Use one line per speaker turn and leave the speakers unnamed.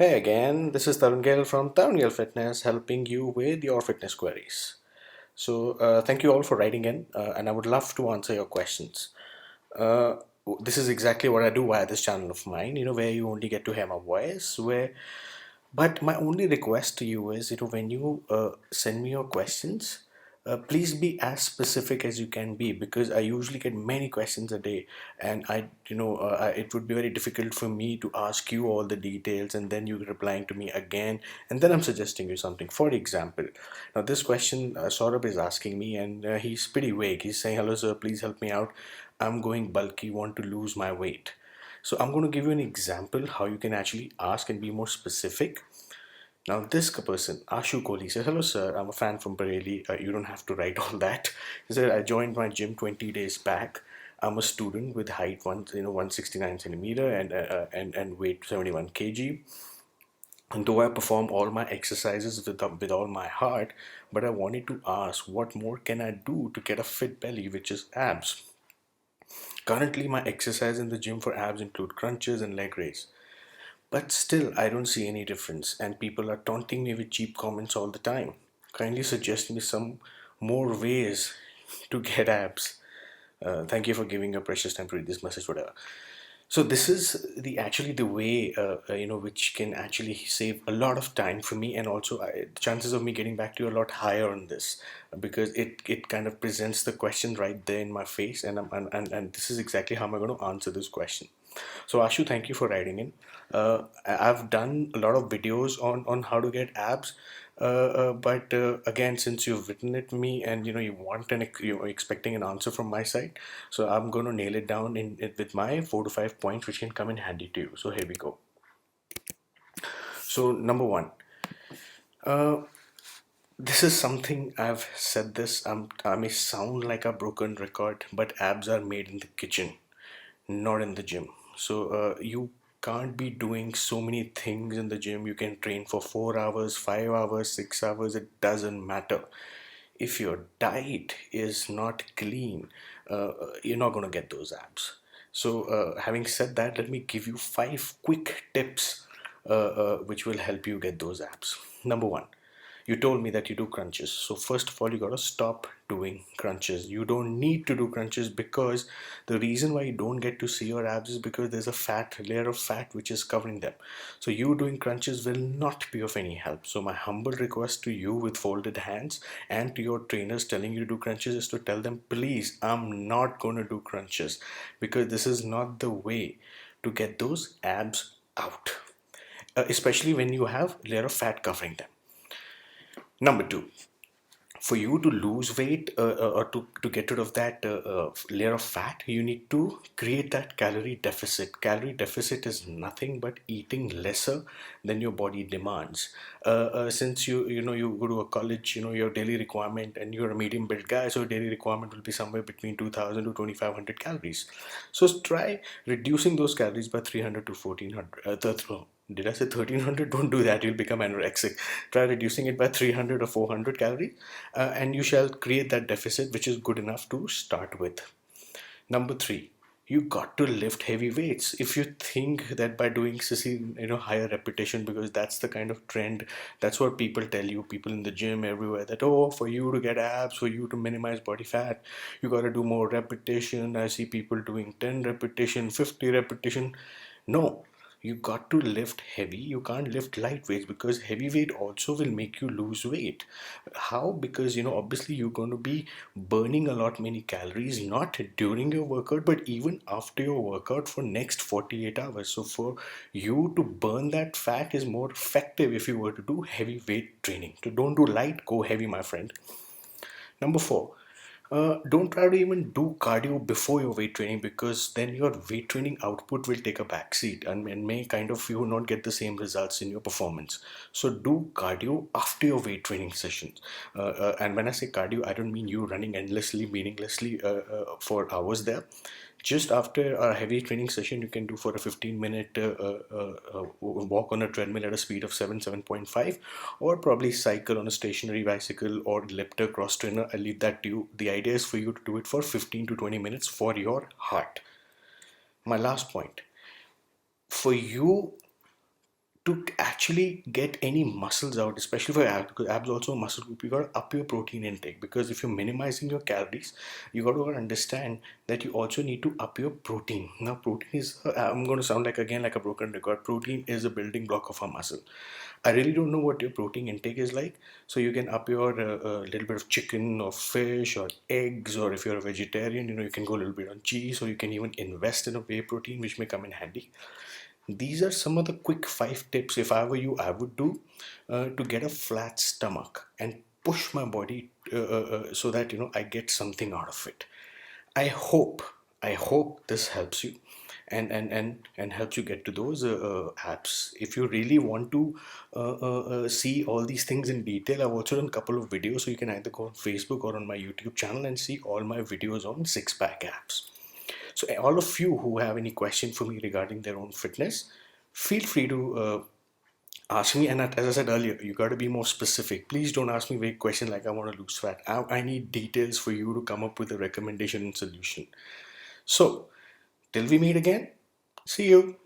Hey again, this is Tarun Gill from Tarun Gill Fitness, helping you with your fitness queries. Thank you all for writing in, and I would love to answer your questions. Uh, this is exactly what I do via this channel of mine, where you only get to hear my voice. But my only request to you is, when you send me your questions, please be as specific as you can be because I usually get many questions a day, and it would be very difficult for me to ask you all the details and then you replying to me again, and then I'm suggesting you something. For example, now this question Saurabh is asking me, and he's pretty vague. He's saying, "Hello, sir, please help me out. I'm going bulky, want to lose my weight." So I'm going to give you an example how you can actually ask and be more specific. Now this person, Ashu Kohli, says, "Hello sir, I'm a fan from Bareilly. You don't have to write all that." He said, "I joined my gym 20 days back. I'm a student with height 169 centimeter and weight 71 kg. And though I perform all my exercises with all my heart, but I wanted to ask, what more can I do to get a fit belly, which is abs? Currently, my exercise in the gym for abs include crunches and leg raise. But still, I don't see any difference, and people are taunting me with cheap comments all the time. Kindly suggest me some more ways to get abs. Thank you for giving your precious time to read this message, whatever." So this is the way which can actually save a lot of time for me, and also the chances of me getting back to you are a lot higher on this because it kind of presents the question right there in my face, and this is exactly how I'm going to answer this question. So Ashu, thank you for writing in. I've done a lot of videos on how to get abs, but again, since you've written it to me and you want you're expecting an answer from my side, so I'm going to nail it down in it with my 4 to 5 points, which can come in handy to you. So here we go. So number one, this is something I've said this. I may sound like a broken record, but abs are made in the kitchen, not in the gym. So you can't be doing so many things in the gym. You can train for 4 hours, 5 hours, 6 hours, it doesn't matter. If your diet is not clean, you're not going to get those abs. So, having said that, let me give you 5 quick tips which will help you get those abs. Number one, you told me that you do crunches. So first of all, you got to stop doing crunches. You don't need to do crunches because the reason why you don't get to see your abs is because there's a fat layer of fat which is covering them. So you doing crunches will not be of any help. So my humble request to you with folded hands and to your trainers telling you to do crunches is to tell them, please, I'm not going to do crunches because this is not the way to get those abs out, especially when you have layer of fat covering them. Number two, for you to lose weight or to get rid of that layer of fat, you need to create that calorie deficit. Calorie deficit is nothing but eating lesser than your body demands. Since you go to a college, your daily requirement, and you're a medium built guy, so your daily requirement will be somewhere between 2000 to 2500 calories. So try reducing those calories by 300 to 1400. Did I say 1300? Don't do that, you'll become anorexic. Try reducing it by 300 or 400 calories, and you shall create that deficit, which is good enough to start with. Number three, you got to lift heavy weights. If you think that by doing sissy, higher repetition, because that's the kind of trend, that's what people tell you, people in the gym everywhere, that oh, for you to get abs, for you to minimize body fat, you got to do more repetition. I see people doing 10 repetition, 50 repetition. No, you got to lift heavy. You can't lift light weights because heavy weight also will make you lose weight. How? Because obviously you're going to be burning a lot many calories, not during your workout but even after your workout for next 48 hours. So for you to burn that fat is more effective if you were to do heavy weight training. So don't do light, go heavy, my friend. Number four, don't try to even do cardio before your weight training because then your weight training output will take a backseat and may kind of you not get the same results in your performance. So do cardio after your weight training sessions. And when I say cardio, I don't mean you running endlessly, meaninglessly for hours there. Just after a heavy training session, you can do for a 15-minute walk on a treadmill at a speed of 7.5, or probably cycle on a stationary bicycle or elliptor cross trainer. I'll leave that to you. The idea is for you to do it for 15 to 20 minutes for your heart. My last point, for you to actually get any muscles out, especially for abs, because abs also a muscle group, you got to up your protein intake. Because if you're minimizing your calories, you got to understand that you also need to up your protein. Now, protein is, I'm going to sound like again like a broken record. Protein is a building block of our muscle. I really don't know what your protein intake is like. So you can up your little bit of chicken or fish or eggs, or if you're a vegetarian, you can go a little bit on cheese, or you can even invest in a whey protein, which may come in handy. These are some of the quick 5 tips, if I were you, I would do to get a flat stomach and push my body so that I get something out of it. I hope, I hope this helps you and helps you get to those apps. If you really want to see all these things in detail, I've also done a couple of videos, so you can either go on Facebook or on my YouTube channel and see all my videos on six pack apps. So, all of you who have any question for me regarding their own fitness, feel free to ask me. And as I said earlier, you got to be more specific. Please don't ask me vague questions like I want to lose fat. I need details for you to come up with a recommendation and solution. So, till we meet again, see you.